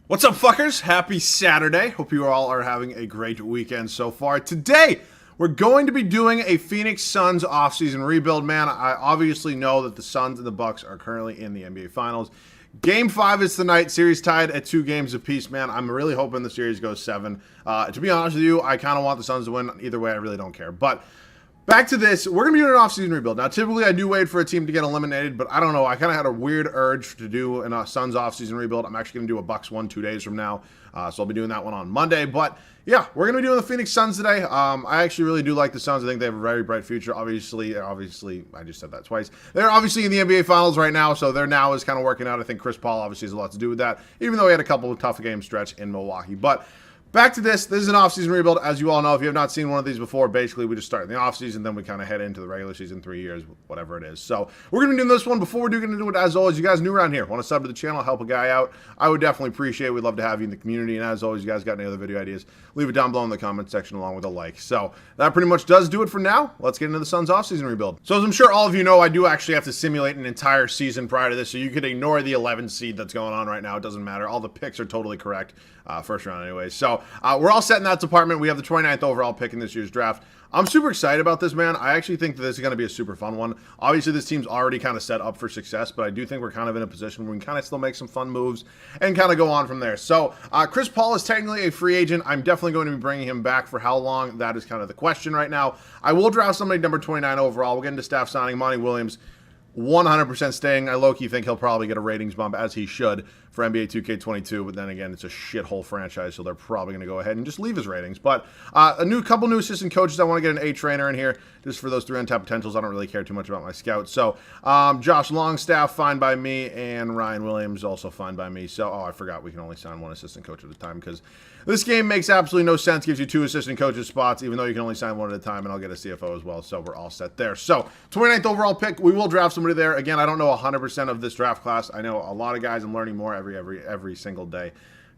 What's up, fuckers? Happy Saturday. Hope you all are having a great weekend so far. Today, we're going to be doing a Phoenix Suns offseason rebuild. Man, I obviously know that the Suns and the Bucks are currently in the NBA Finals. Game 5 is tonight. Series tied at 2 games apiece, man. I'm really hoping the series goes 7. To be honest with you, I kind of want the Suns to win. Either way, I really don't care. But back to this, we're going to be doing an offseason rebuild. Now, typically I do wait for a team to get eliminated, but I don't know. I kind of had a weird urge to do a Suns offseason rebuild. I'm actually going to do a Bucks one 2 days from now, so I'll be doing that one on Monday. But yeah, we're going to be doing the Phoenix Suns today. I actually really do like the Suns. I think they have a very bright future. Obviously, I just said that twice. They're obviously in the NBA Finals right now, so their now is kind of working out. I think Chris Paul obviously has a lot to do with that, even though he had a couple of tough game stretch in Milwaukee. But back to this. This is an offseason rebuild. As you all know, if you have not seen one of these before, basically we just start in the offseason, then we kind of head into the regular season, 3 years, whatever it is. So we're going to be doing this one. Before we're going to do it, as always, you guys new around here, want to sub to the channel, help a guy out, I would definitely appreciate it. We'd love to have you in the community. And as always, you guys got any other video ideas, leave it down below in the comment section along with a like. So that pretty much does do it for now. Let's get into the Suns offseason rebuild. So as I'm sure all of you know, I do actually have to simulate an entire season prior to this, so you could ignore the 11 seed that's going on right now. It doesn't matter. All the picks are totally correct. First round anyways. So we're all set in that department. We have the 29th overall pick in this year's draft. I'm super excited about this, man. I actually think that this is going to be a super fun one. Obviously, this team's already kind of set up for success, but I do think we're kind of in a position where we can kind of still make some fun moves and kind of go on from there. So Chris Paul is technically a free agent. I'm definitely going to be bringing him back. For how long, that is kind of the question right now. I will draft somebody number 29 overall. We'll get into staff signing. Monty Williams, 100% staying. I low-key think he'll probably get a ratings bump, as he should, for NBA 2K22, but then again, it's a shithole franchise, so they're probably going to go ahead and just leave his ratings. But a couple new assistant coaches. I want to get an A trainer in here, just for those 3 untapped potentials. I don't really care too much about my scouts. So Josh Longstaff, fine by me, and Ryan Williams, also fine by me. So, I forgot we can only sign 1 assistant coach at a time, because this game makes absolutely no sense. Gives you 2 assistant coaches spots, even though you can only sign 1 at a time, and I'll get a CFO as well, so we're all set there. So 29th overall pick, we will draft somebody there. Again, I don't know 100% of this draft class. I know a lot of guys. I'm learning more every single day.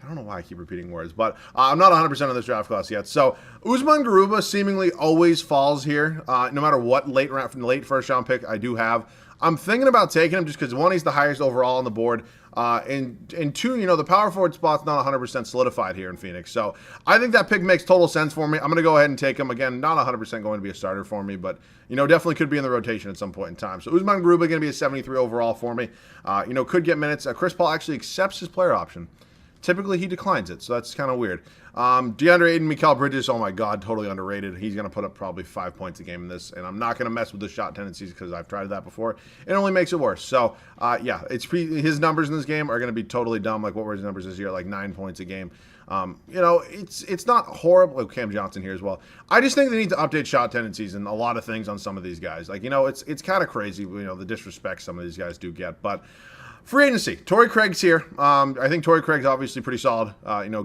I don't know why I keep repeating words, but I'm not 100% of this draft class yet. So Usman Garuba seemingly always falls here, no matter what late first round pick I do have. I'm thinking about taking him just because, 1, he's the highest overall on the board, and 2, the power forward spot's not 100% solidified here in Phoenix. So I think that pick makes total sense for me. I'm going to go ahead and take him. Again, not 100% going to be a starter for me, but, definitely could be in the rotation at some point in time. So Usman Garuba going to be a 73 overall for me. Could get minutes. Chris Paul actually accepts his player option. Typically, he declines it, so that's kind of weird. DeAndre Ayton, Mikal Bridges, oh my God, totally underrated. He's going to put up probably 5 points a game in this, and I'm not going to mess with the shot tendencies because I've tried that before. It only makes it worse. So, yeah, his numbers in this game are going to be totally dumb. Like, what were his numbers this year? Like 9 points a game. It's not horrible. Oh, Cam Johnson here as well. I just think they need to update shot tendencies and a lot of things on some of these guys. Like, it's kind of crazy, the disrespect some of these guys do get, but free agency. Torrey Craig's here. I think Torrey Craig's obviously pretty solid.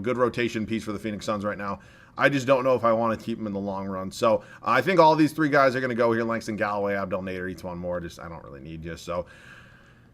Good rotation piece for the Phoenix Suns right now. I just don't know if I want to keep him in the long run. So I think all these 3 guys are going to go here. Langston Galloway, Abdel Nader, each one more. I don't really need you. So,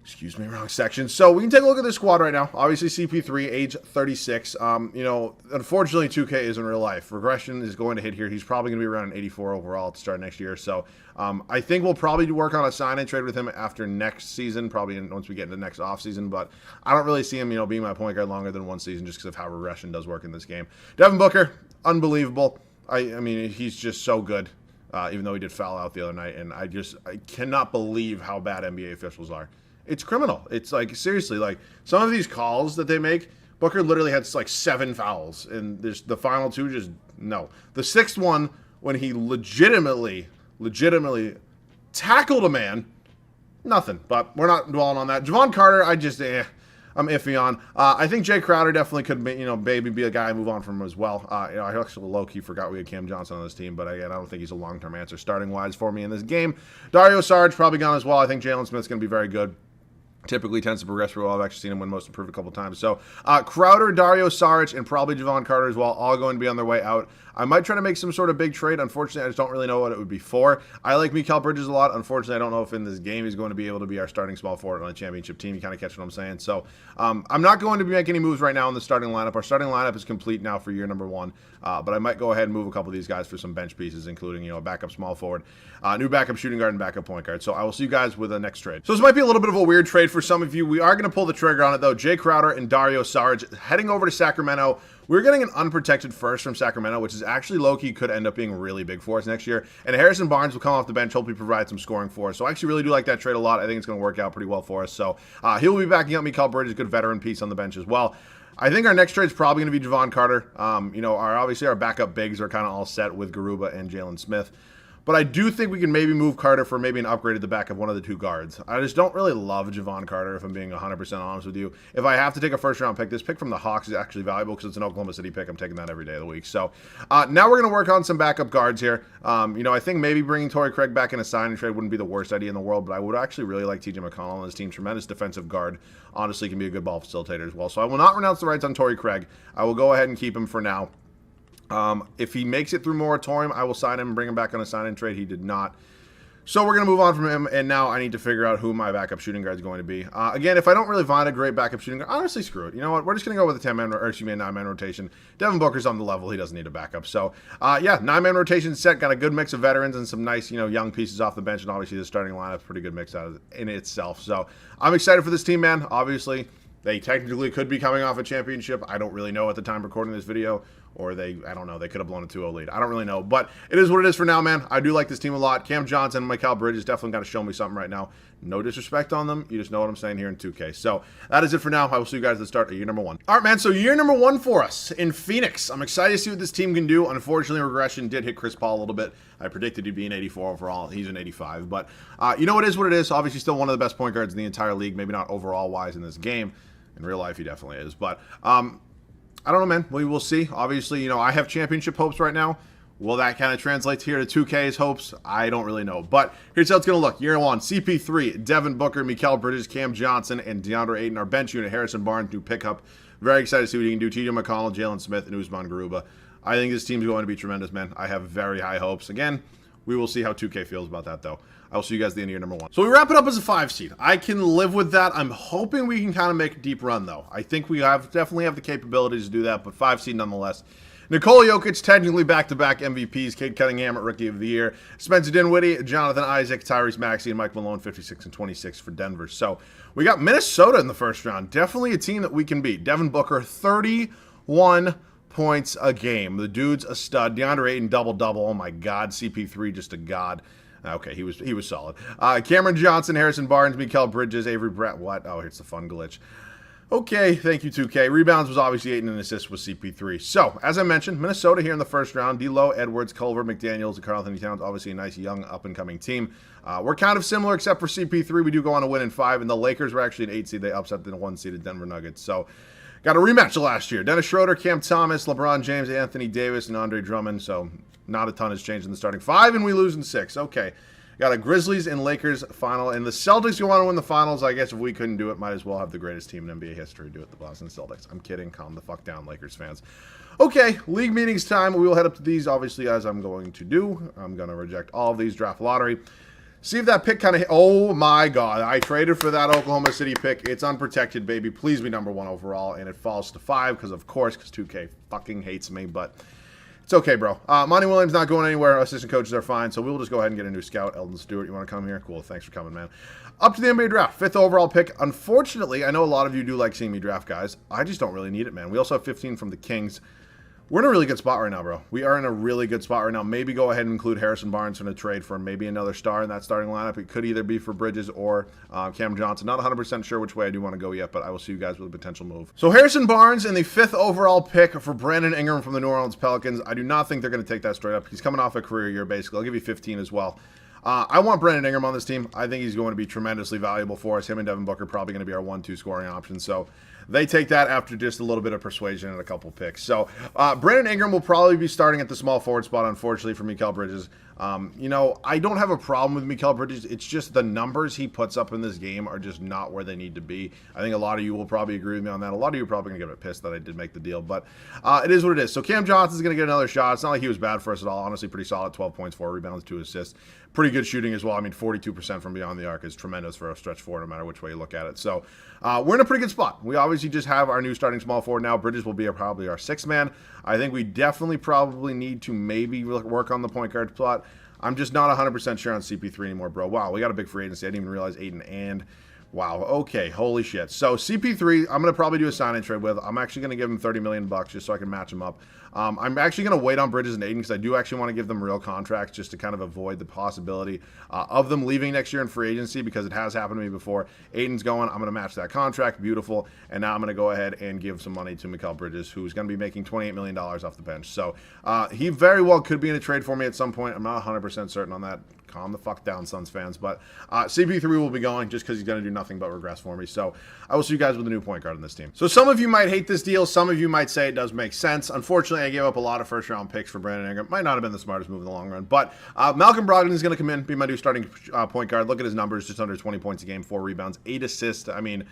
excuse me, wrong section. So we can take a look at this squad right now. Obviously, CP3, age 36. Unfortunately, 2K isn't real life. Regression is going to hit here. He's probably going to be around an 84 overall to start next year. So I think we'll probably work on a sign and trade with him after next season, probably once we get into the next offseason. But I don't really see him, being my point guard longer than 1 season just because of how regression does work in this game. Devin Booker, unbelievable. I mean, he's just so good, even though he did foul out the other night. And I cannot believe how bad NBA officials are. It's criminal. It's like, seriously, like some of these calls that they make, Booker literally had like 7 fouls, and the final 2 just no. The 6th one, when he legitimately tackled a man, nothing. But we're not dwelling on that. Javon Carter, I'm iffy on. I think Jay Crowder definitely could, maybe be a guy I move on from as well. I actually low-key forgot we had Cam Johnson on this team, but again, I don't think he's a long-term answer starting-wise for me in this game. Dario Saric probably gone as well. I think Jalen Smith's going to be very good. Typically tends to progress real well. I've actually seen him win most improved a couple times. So Crowder, Dario Saric, and probably Javon Carter as well, all going to be on their way out. I might try to make some sort of big trade. Unfortunately, I just don't really know what it would be for. I like Mikal Bridges a lot. Unfortunately, I don't know if in this game he's going to be able to be our starting small forward on a championship team. You kind of catch what I'm saying. So I'm not going to be making any moves right now in the starting lineup. Our starting lineup is complete now for year number 1. But I might go ahead and move a couple of these guys for some bench pieces, including, a backup small forward, new backup shooting guard, and backup point guard. So I will see you guys with the next trade. So this might be a little bit of a weird trade for some of you. We are going to pull the trigger on it, though. Jay Crowder and Dario Saric heading over to Sacramento. We're getting an unprotected first from Sacramento, which is actually low-key could end up being really big for us next year. And Harrison Barnes will come off the bench, hopefully provide some scoring for us. So I actually really do like that trade a lot. I think it's going to work out pretty well for us. So he'll be backing up Mikal Bridges, good veteran piece on the bench as well. I think our next trade is probably going to be Javon Carter. Obviously our backup bigs are kind of all set with Garuba and Jalen Smith. But I do think we can maybe move Carter for maybe an upgrade at the back of one of the 2 guards. I just don't really love Javon Carter, if I'm being 100% honest with you. If I have to take a first-round pick, this pick from the Hawks is actually valuable because it's an Oklahoma City pick. I'm taking that every day of the week. So now we're going to work on some backup guards here. I think maybe bringing Torrey Craig back in a sign and trade wouldn't be the worst idea in the world, but I would actually really like TJ McConnell on this team. Tremendous defensive guard. Honestly, can be a good ball facilitator as well. So I will not renounce the rights on Torrey Craig. I will go ahead and keep him for now. If he makes it through moratorium, I will sign him and bring him back on a sign-in trade. He did not. So we're going to move on from him, and now I need to figure out who my backup shooting guard is going to be. Again, if I don't really find a great backup shooting guard, honestly, screw it. You know what? We're just going to go with a 10-man, or excuse me, a 9-man rotation. Devin Booker's on the level. He doesn't need a backup. So, 9-man rotation set. Got a good mix of veterans and some nice, young pieces off the bench, and obviously the starting lineup's pretty good mix in itself. So I'm excited for this team, man. Obviously, they technically could be coming off a championship. I don't really know at the time recording this video. Or I don't know, they could have blown a 2-0 lead. I don't really know. But it is what it is for now, man. I do like this team a lot. Cam Johnson and Mikal Bridges definitely got to show me something right now. No disrespect on them. You just know what I'm saying here in 2K. So that is it for now. I will see you guys at the start of year number 1. All right, man. So year number 1 for us in Phoenix. I'm excited to see what this team can do. Unfortunately, regression did hit Chris Paul a little bit. I predicted he'd be an 84 overall. He's an 85. But it is what it is. Obviously, still one of the best point guards in the entire league. Maybe not overall-wise in this game. In real life, he definitely is. But I don't know, man. We will see. Obviously, I have championship hopes right now. Will that kind of translate here to 2K's hopes? I don't really know. But here's how it's going to look. Year 1, CP3, Devin Booker, Mikal Bridges, Cam Johnson, and DeAndre Ayton. Our bench unit, Harrison Barnes, new pickup. Very excited to see what he can do. TJ McConnell, Jalen Smith, and Usman Garuba. I think this team's going to be tremendous, man. I have very high hopes. Again, we will see how 2K feels about that, though. I will see you guys at the end of year number 1. So we wrap it up as a 5 seed. I can live with that. I'm hoping we can kind of make a deep run, though. I think we definitely have the capabilities to do that, but 5 seed nonetheless. Nikola Jokic, technically back-to-back MVPs. Cade Cunningham at Rookie of the Year. Spencer Dinwiddie, Jonathan Isaac, Tyrese Maxey, and Mike Malone, 56 and 26 for Denver. So we got Minnesota in the first round. Definitely a team that we can beat. Devin Booker, 31 points a game. The dude's a stud. DeAndre Ayton, double-double. Oh, my God. CP3, just a god. Okay, he was solid. Cameron Johnson, Harrison Barnes, Mikal Bridges, Avery Brett. What? Oh, here's the fun glitch. Okay, thank you, 2K. Rebounds was obviously 8 and an assist with CP3. So, as I mentioned, Minnesota here in the first round. D'Lo, Edwards, Culver, McDaniels, and Karl-Anthony Towns. Obviously a nice, young, up-and-coming team. We're kind of similar except for CP3. We do go on to win in 5, and the Lakers were actually an 8 seed. They upset the 1 seeded Denver Nuggets. So, got a rematch last year. Dennis Schroeder, Cam Thomas, LeBron James, Anthony Davis, and Andre Drummond. So, not a ton has changed in the starting 5, and we lose in 6. Okay. Got a Grizzlies and Lakers final. And the Celtics, you want to win the finals. I guess if we couldn't do it, might as well have the greatest team in NBA history do it, the Boston Celtics. I'm kidding. Calm the fuck down, Lakers fans. Okay, league meetings time. We will head up to these, obviously, as I'm going to do. I'm going to reject all of these, draft lottery. See if that pick kind of hit. Oh, my God. I traded for that Oklahoma City pick. It's unprotected, baby. Please be number 1 overall. And it falls to 5 because, of course, because 2K fucking hates me. But it's okay, bro. Monty Williams not going anywhere. Assistant coaches are fine. So we'll just go ahead and get a new scout. Eldon Stewart, you want to come here? Cool. Thanks for coming, man. Up to the NBA draft. 5th overall pick. Unfortunately, I know a lot of you do like seeing me draft guys. I just don't really need it, man. We also have 15 from the Kings. We're in a really good spot right now, bro. We are in a really good spot right now. Maybe go ahead and include Harrison Barnes in a trade for maybe another star in that starting lineup. It could either be for Bridges or Cam Johnson. Not 100% sure which way I do want to go yet, but I will see you guys with a potential move. So Harrison Barnes in the 5th overall pick for Brandon Ingram from the New Orleans Pelicans. I do not think they're going to take that straight up. He's coming off a career year, basically. I'll give you 15 as well. I want Brandon Ingram on this team. I think he's going to be tremendously valuable for us. Him and Devin Booker probably going to be our 1-2 scoring option. So they take that after just a little bit of persuasion and a couple picks. So Brandon Ingram will probably be starting at the small forward spot, unfortunately, for Mikal Bridges. You know, I don't have a problem with Mikal Bridges. It's just the numbers he puts up in this game are just not where they need to be. I think a lot of you will probably agree with me on that. A lot of you are probably going to get a bit pissed that I did make the deal, but it is what it is. So Cam Johnson's going to get another shot. It's not like he was bad for us at all. Honestly, pretty solid. 12 points, 4 rebounds, 2 assists. Pretty good shooting as well. I mean, 42% from beyond the arc is tremendous for a stretch four, no matter which way you look at it. So we're in a pretty good spot. We obviously just have our new starting small forward now. Bridges will be probably our sixth man. I think we definitely probably need to maybe work on the point guard spot. I'm just not 100% sure on CP3 anymore, bro. Wow, we got a big free agency. I didn't even realize Aiden and... Wow, okay, holy shit. So CP3, I'm going to probably do a sign-in trade with. I'm actually going to give him $30 million just so I can match him up. I'm actually going to wait on Bridges and Aiden because I do actually want to give them real contracts just to kind of avoid the possibility of them leaving next year in free agency because it has happened to me before. Aiden's going. I'm going to match that contract. Beautiful. And now I'm going to go ahead and give some money to Mikal Bridges, who's going to be making $28 million off the bench. So he very well could be in a trade for me at some point. I'm not 100% certain on that. Calm the fuck down, Suns fans. But CP3 will be going just because he's going to do nothing but regress for me. So I will see you guys with a new point guard on this team. So some of you might hate this deal. Some of you might say it does make sense. Unfortunately, I gave up a lot of first-round picks for Brandon Ingram. Might not have been the smartest move in the long run. But Malcolm Brogdon is going to come in, be my new starting point guard. Look at his numbers, just under 20 points a game, 4 rebounds, 8 assists. I mean,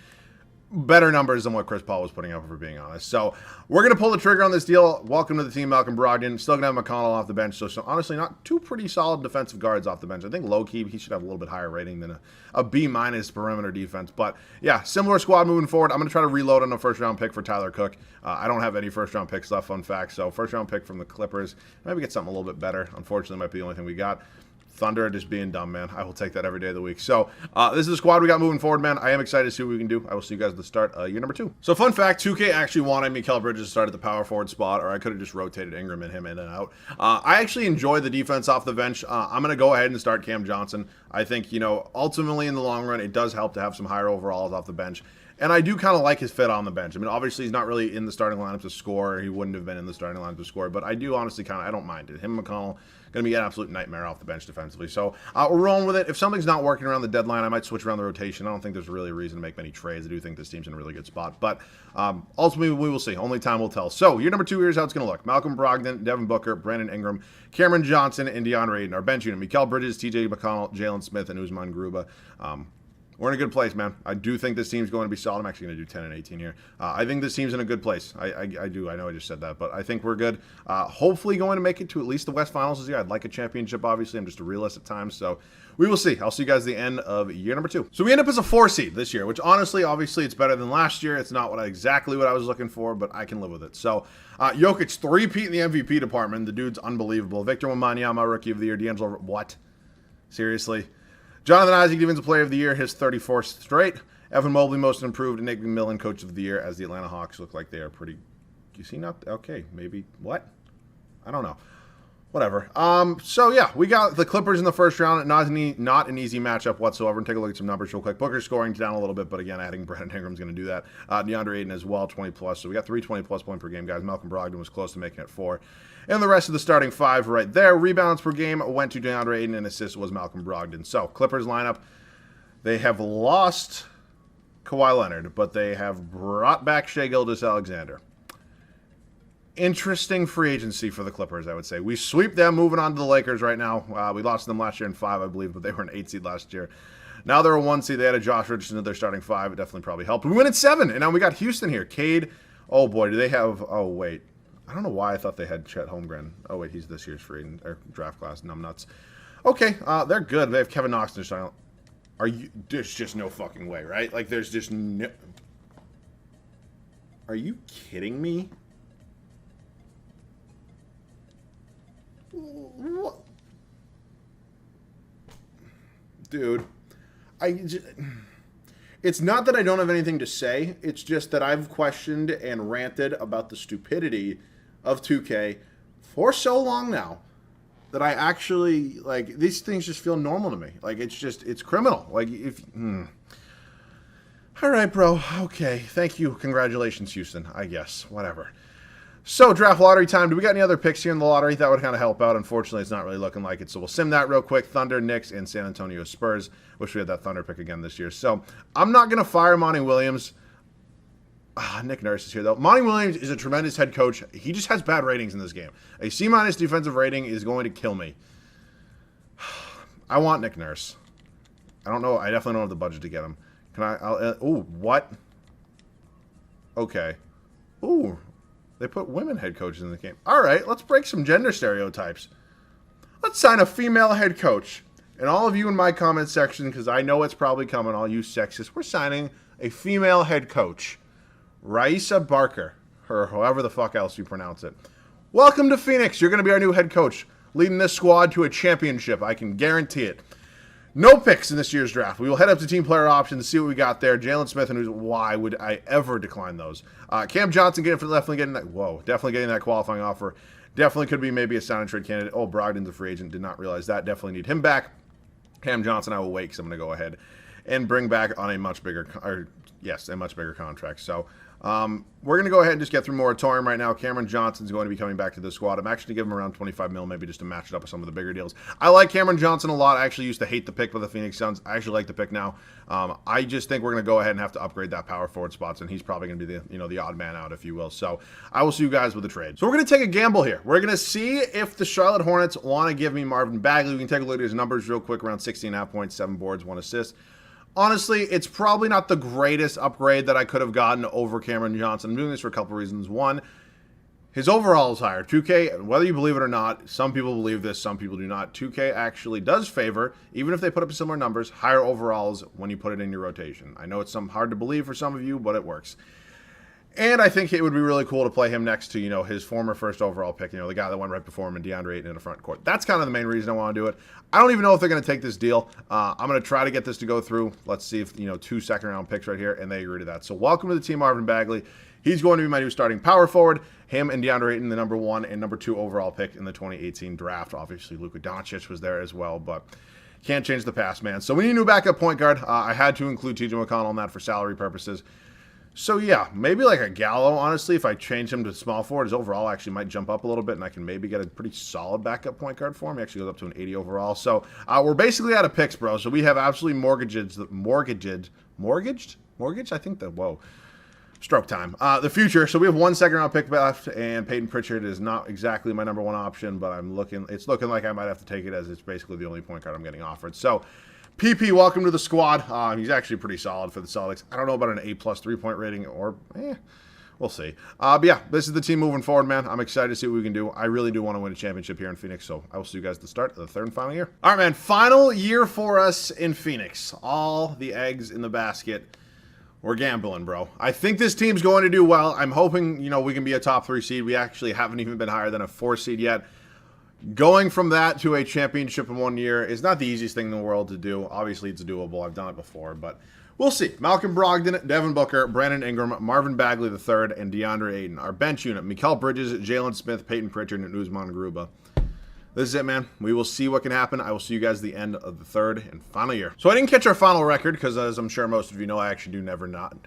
better numbers than what Chris Paul was putting up, if we're being honest. So we're going to pull the trigger on this deal. Welcome to the team, Malcolm Brogdon. Still going to have McConnell off the bench. So honestly, not two pretty solid defensive guards off the bench. I think low-key, he should have a little bit higher rating than a B-minus perimeter defense. But yeah, similar squad moving forward. I'm going to try to reload on a first-round pick for Tyler Cook. I don't have any first-round picks left, fun fact. So first-round pick from the Clippers. Maybe get something a little bit better. Unfortunately, might be the only thing we got. Thunder just being dumb, man. I will take that every day of the week. So this is the squad we got moving forward, man. I am excited to see what we can do. I will see you guys at the start year number 2. So fun fact, 2K actually wanted Mikal Bridges to start at the power forward spot, or I could have just rotated Ingram and him in and out. I actually enjoy the defense off the bench. I'm going to go ahead and start Cam Johnson. I think, you know, ultimately in the long run, it does help to have some higher overalls off the bench. And I do kind of like his fit on the bench. I mean, obviously, he's not really in the starting lineup to score. He wouldn't have been in the starting lineup to score. But I do honestly I don't mind it. Him and McConnell, going to be an absolute nightmare off the bench defensively. So we're rolling with it. If something's not working around the deadline, I might switch around the rotation. I don't think there's really a reason to make many trades. I do think this team's in a really good spot. But ultimately, we will see. Only time will tell. So year number 2, here's how it's going to look. Malcolm Brogdon, Devin Booker, Brandon Ingram, Cameron Johnson, and DeAndre Ayton. Our bench unit, Mikal Bridges, TJ McConnell, Jalen Smith, and Usman Garuba. We're in a good place, man. I do think this team's going to be solid. I'm actually going to do 10 and 18 here. I think this team's in a good place. I do. I know I just said that, but I think we're good. Hopefully going to make it to at least the West Finals this year. I'd like a championship, obviously. I'm just a realist at times, so we will see. I'll see you guys at the end of year number 2. So we end up as a 4 seed this year, which honestly, obviously, it's better than last year. It's not exactly what I was looking for, but I can live with it. So Jokic, 3-peat in the MVP department. The dude's unbelievable. Victor Wembanyama, Rookie of the Year. D'Angelo, what? Seriously? Jonathan Isaac, Defensive Player of the Year, his 34th straight. Evan Mobley, Most Improved, and Nick McMillan, Coach of the Year, as the Atlanta Hawks look like they are pretty... You see, not... Okay, maybe... What? I don't know. Whatever. So, yeah, we got the Clippers in the first round. Not an easy matchup whatsoever. And take a look at some numbers real quick. Booker's scoring down a little bit, but again, adding Brandon Ingram's going to do that. DeAndre Ayton as well, 20+. So we got 3 20+ point per game guys. Malcolm Brogdon was close to making it 4. And the rest of the starting 5 right there. Rebounds per game went to DeAndre Ayton, and assist was Malcolm Brogdon. So, Clippers lineup, they have lost Kawhi Leonard, but they have brought back Shai Gilgeous-Alexander. Interesting free agency for the Clippers, I would say. We sweep them, moving on to the Lakers right now. We lost them last year in 5, I believe, but they were an 8 seed last year. Now they're a 1 seed. They had a Josh Richardson at their starting 5. It definitely probably helped. We win at 7, and now we got Houston here. Cade, oh boy, do they have... Oh, wait. I don't know why I thought they had Chet Holmgren. Oh, wait, he's this year's draft class. Numbnuts. Okay, they're good. They have Kevin Knox in their starting. Are you... There's just no fucking way, right? Like, there's just no... Are you kidding me? What? Dude, it's not that I don't have anything to say. It's just that I've questioned and ranted about the stupidity of 2K for so long now that I actually, like, these things just feel normal to me. Like, it's criminal. Like, all right, bro. Okay. Thank you. Congratulations, Houston. I guess. Whatever. So, draft lottery time. Do we got any other picks here in the lottery? That would kind of help out. Unfortunately, it's not really looking like it. So, we'll sim that real quick. Thunder, Knicks, and San Antonio Spurs. Wish we had that Thunder pick again this year. So, I'm not going to fire Monty Williams. Nick Nurse is here, though. Monty Williams is a tremendous head coach. He just has bad ratings in this game. A C- defensive rating is going to kill me. I want Nick Nurse. I don't know. I definitely don't have the budget to get him. Can I? Ooh, what? Okay. Ooh, they put women head coaches in the game. All right, let's break some gender stereotypes. Let's sign a female head coach. And all of you in my comment section, because I know it's probably coming, all you sexists, we're signing a female head coach. Raisa Barker, or however the fuck else you pronounce it. Welcome to Phoenix. You're going to be our new head coach, leading this squad to a championship. I can guarantee it. No picks in this year's draft. We will head up to team player options, see what we got there. Jalen Smith, and why would I ever decline those? Cam Johnson definitely getting that qualifying offer. Definitely could be maybe a sign and trade candidate. Oh, Brogdon's a free agent. Did not realize that. Definitely need him back. Cam Johnson, I will wait because I'm going to go ahead and bring back on a much bigger contract. So we're going to go ahead and just get through moratorium right now. Cameron Johnson's going to be coming back to the squad. I'm actually going to give him around 25 mil, maybe just to match it up with some of the bigger deals. I like Cameron Johnson a lot. I actually used to hate the pick by the Phoenix Suns. I actually like the pick now. I just think we're going to go ahead and have to upgrade that power forward spots, and he's probably going to be the odd man out, if you will. So I will see you guys with the trade. So we're going to take a gamble here. We're going to see if the Charlotte Hornets want to give me Marvin Bagley. We can take a look at his numbers real quick. Around 16.5 points, 7 boards, 1 assist. Honestly, it's probably not the greatest upgrade that I could have gotten over Cameron Johnson. I'm doing this for a couple reasons. One, his overall is higher. 2K, whether you believe it or not, some people believe this, some people do not. 2K actually does favor, even if they put up similar numbers, higher overalls when you put it in your rotation. I know it's hard to believe for some of you, but it works. And I think it would be really cool to play him next to, his former first overall pick, the guy that went right before him, and DeAndre Ayton in the front court. That's kind of the main reason I want to do it. I don't even know if they're going to take this deal. I'm going to try to get this to go through. Let's see if, 2 second-round picks right here, and they agree to that. So welcome to the team, Marvin Bagley. He's going to be my new starting power forward. Him and DeAndre Ayton, the number 1 and number 2 overall pick in the 2018 draft. Obviously, Luka Doncic was there as well, but can't change the past, man. So we need a new backup point guard. I had to include TJ McConnell in that for salary purposes. So, yeah, maybe like a Gallo, honestly. If I change him to small forward, his overall actually might jump up a little bit, and I can maybe get a pretty solid backup point guard for him. He actually goes up to an 80 overall. So, we're basically out of picks, bro. So, we have absolutely mortgaged? I think stroke time. The future. So, we have 1 second-round pick left, and Peyton Pritchard is not exactly my number 1 option, but it's looking like I might have to take it as it's basically the only point guard I'm getting offered. So, PP, welcome to the squad. He's actually pretty solid for the Celtics. I don't know about an A+ 3-point rating, or we'll see. But yeah, this is the team moving forward, man. I'm excited to see what we can do. I really do want to win a championship here in Phoenix, so I will see you guys at the start of the 3rd and final year. All right, man, final year for us in Phoenix. All the eggs in the basket. We're gambling, bro. I think this team's going to do well. I'm hoping, we can be a top 3 seed. We actually haven't even been higher than a 4 seed yet. Going from that to a championship in 1 year is not the easiest thing in the world to do. Obviously, it's doable. I've done it before, but we'll see. Malcolm Brogdon, Devin Booker, Brandon Ingram, Marvin Bagley III, and DeAndre Ayton. Our bench unit, Mikal Bridges, Jalen Smith, Peyton Pritchard, and Usman Garuba. This is it, man. We will see what can happen. I will see you guys at the end of the 3rd and final year. So I didn't catch our final record because, as I'm sure most of you know, I actually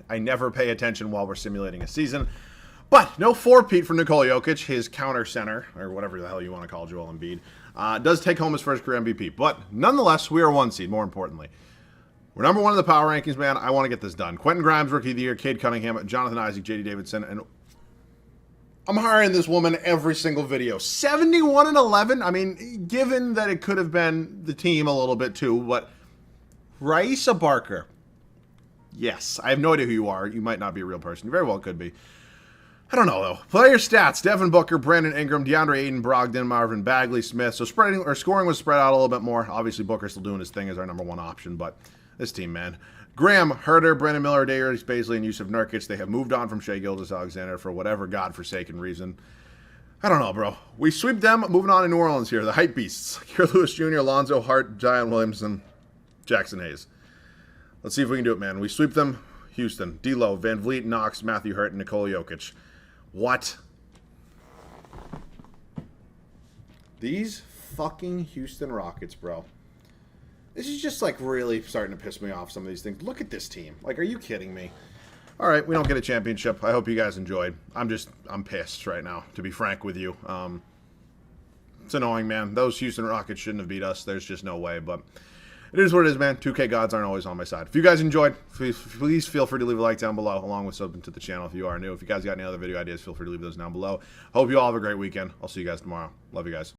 I never pay attention while we're simulating a season. But no 4-peat for Nikola Jokic, his counter center, or whatever the hell you want to call Joel Embiid, does take home his first career MVP. But nonetheless, we are 1 seed, more importantly. We're number 1 in the power rankings, man. I want to get this done. Quentin Grimes, Rookie of the Year, Cade Cunningham, Jonathan Isaac, J.D. Davidson, and I'm hiring this woman every single video. 71-11. I mean, given that it could have been the team a little bit too, but Raisa Barker. Yes, I have no idea who you are. You might not be a real person. You very well could be. I don't know, though. Player stats: Devin Booker, Brandon Ingram, DeAndre Ayton, Brogdon, Marvin Bagley, Smith. So scoring was spread out a little bit more. Obviously, Booker's still doing his thing as our number 1 option, but this team, man. Graham, Herter, Brandon Miller, Darius Baisley, and Yusuf Nurkic. They have moved on from Shai Gilgeous-Alexander for whatever godforsaken reason. I don't know, bro. We sweep them. Moving on to New Orleans here. The hype beasts: Kira Lewis Jr., Lonzo Hart, Zion Williamson, Jackson Hayes. Let's see if we can do it, man. We sweep them. Houston, D'Lo, Van Vliet, Knox, Matthew Hurt, and Nikola Jokic. What? These fucking Houston Rockets, bro. This is just, really starting to piss me off, some of these things. Look at this team. Are you kidding me? All right, we don't get a championship. I hope you guys enjoyed. I'm pissed right now, to be frank with you. It's annoying, man. Those Houston Rockets shouldn't have beat us. There's just no way, but it is what it is, man. 2K gods aren't always on my side. If you guys enjoyed, please feel free to leave a like down below, along with subbing to the channel if you are new. If you guys got any other video ideas, feel free to leave those down below. Hope you all have a great weekend. I'll see you guys tomorrow. Love you guys.